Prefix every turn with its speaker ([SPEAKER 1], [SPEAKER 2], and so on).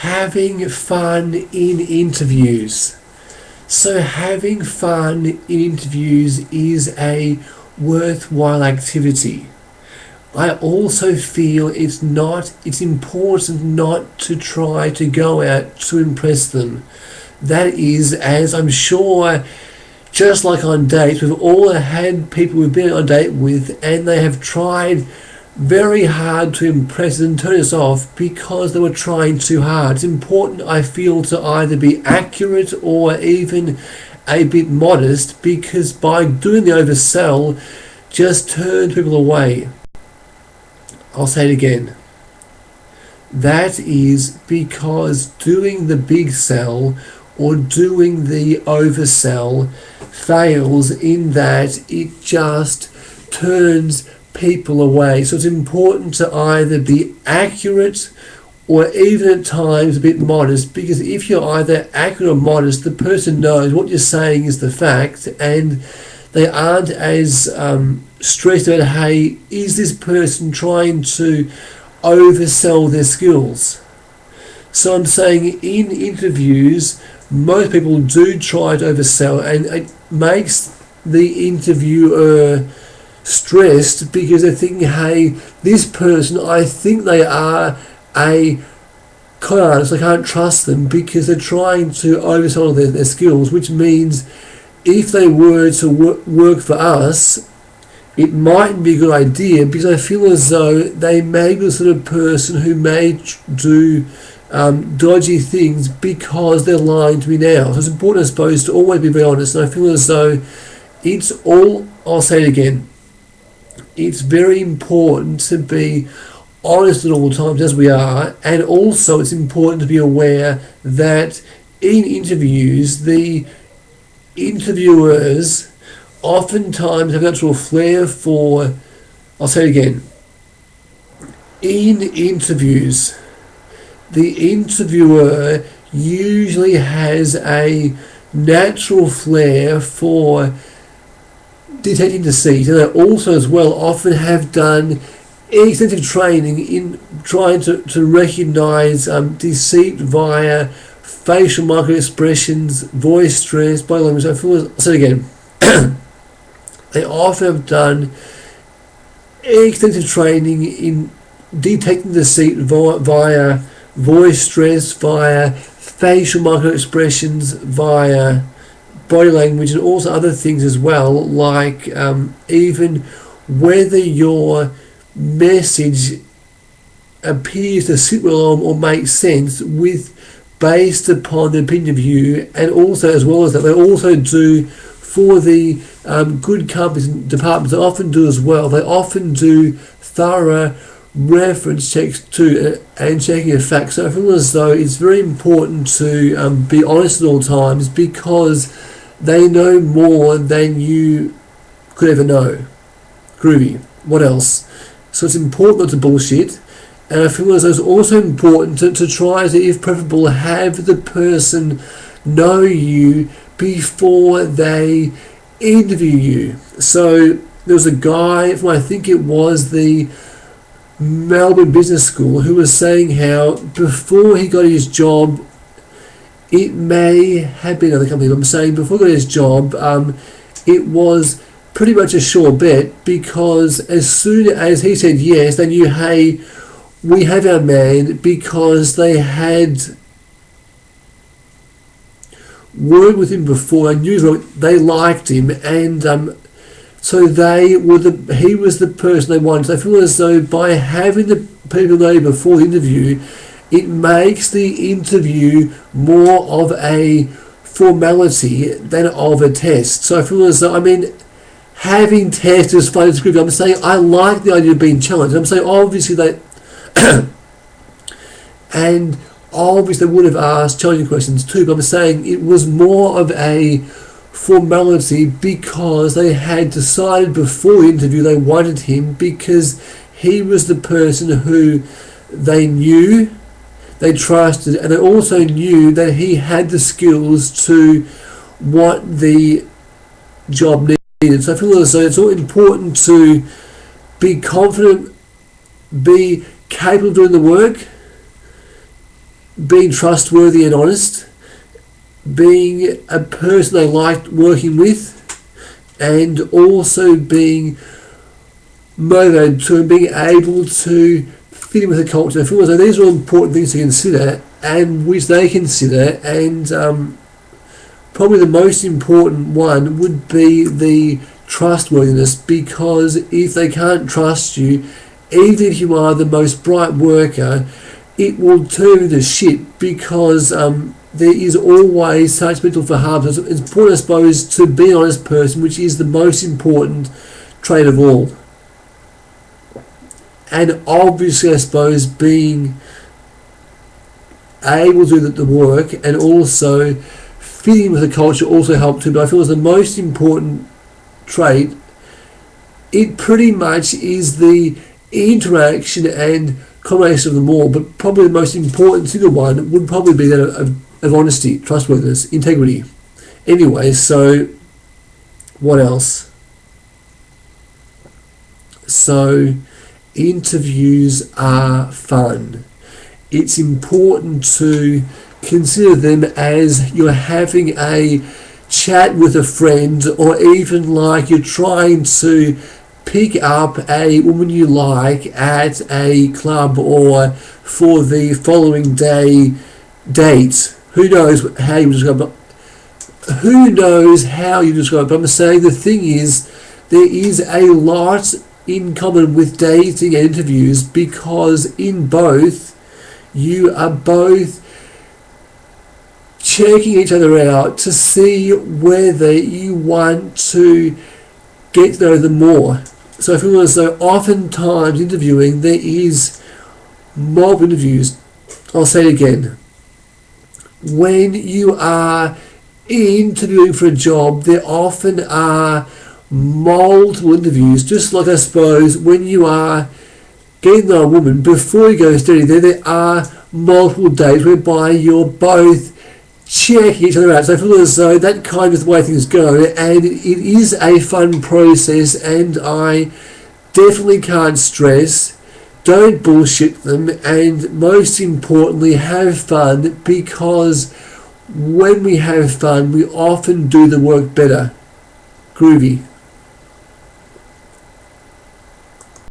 [SPEAKER 1] having fun in interviews. So having fun in interviews is a worthwhile activity. I also feel it's important not to try to go out to impress them. That is, as I'm sure, just like on dates, we've all had people we've been on a date with and they have tried very hard to impress and turn us off because they were trying too hard. It's important, I feel, to either be accurate or even a bit modest, because by doing the oversell just turns people away. I'll say it again. That is because doing the big sell or doing the oversell fails in that it just turns people away. So it's important to either be accurate or even at times a bit modest, because if you're either accurate or modest, the person knows what you're saying is the fact and they aren't as stressed about, hey, is this person trying to oversell their skills? So I'm saying in interviews, most people do try to oversell, and it makes the interviewer stressed because they're thinking, hey, this person, I think they are a con artist, I can't trust them because they're trying to oversell their skills, which means if they were to work for us, it might be a good idea, because I feel as though they may be the sort of person who may do dodgy things because they're lying to me now. So it's important, I suppose, to always be very honest, and I feel as though I'll say it again, it's very important to be honest at all times, as we are, and also it's important to be aware that in interviews, the interviewers oftentimes have a natural flair for, I'll say it again, in interviews, the interviewer usually has a natural flair for detecting deceit, and they also as well often have done extensive training in trying to recognise deceit via facial micro expressions, voice stress, body language. I feel, so again, they often have done extensive training in detecting deceit via voice stress, via facial micro expressions, via body language, and also other things as well, like even whether your message appears to sit well or make sense based upon the opinion of you. And also, as well as that, they also do for the good companies and departments, they often do as well, they often do thorough reference checks too, and checking of facts. So I feel as though it's very important to be honest at all times, because they know more than you could ever know. Groovy. What else? So it's important not to bullshit, and I feel as though it's also important to try to, if preferable, have the person know you before they interview you. So there was a guy from, I think it was the Melbourne Business School, who was saying how before he got his job, it may have been another company, but I'm saying before he got his job, it was pretty much a sure bet, because as soon as he said yes, they knew, hey, we have our man, because they had worked with him before and knew they liked him, and so he was the person they wanted. So I feel as though by having the people know before the interview, it makes the interview more of a formality than of a test. So I feel as though, having tests is fun and scripted. I'm saying I like the idea of being challenged. I'm saying obviously and obviously they would have asked challenging questions too, but I'm saying it was more of a formality because they had decided before the interview they wanted him, because he was the person who they knew, they trusted, and they also knew that he had the skills to what the job needed. So I feel as though it's all important to be confident, be capable of doing the work, being trustworthy and honest, being a person they liked working with, and also being motivated to and being able to fit in with the culture. So these are all important things to consider, and which they consider, and probably the most important one would be the trustworthiness, because if they can't trust you, even if you are the most bright worker, it will turn to shit, because there is always such potential for harm. So it's important, I suppose, to be an honest person, which is the most important trait of all. And obviously, I suppose, being able to do the work and also fitting with the culture also helped too. But I feel it's the most important trait. It pretty much is the interaction and combination of them all, but probably the most important single one would probably be that of honesty, trustworthiness, integrity. Anyway, so what else? So interviews are fun. It's important to consider them as you're having a chat with a friend, or even like you're trying to pick up a woman you like at a club or for the following day date. Who knows how you describe it? Who knows how you describe it? But I'm saying the thing is, there is a lot in common with dating and interviews, because in both, you are both checking each other out to see whether you want to get to know them more. So I feel as though oftentimes interviewing, there is mob interviews. I'll say it again. When you are interviewing for a job, there often are multiple interviews, just like I suppose when you are getting to know a woman, before you go steady there are multiple dates whereby you're both checking each other out. So I feel as though that kind of the way things go, and it is a fun process, and I definitely can't stress, don't bullshit them, and most importantly, have fun, because when we have fun, we often do the work better. Groovy.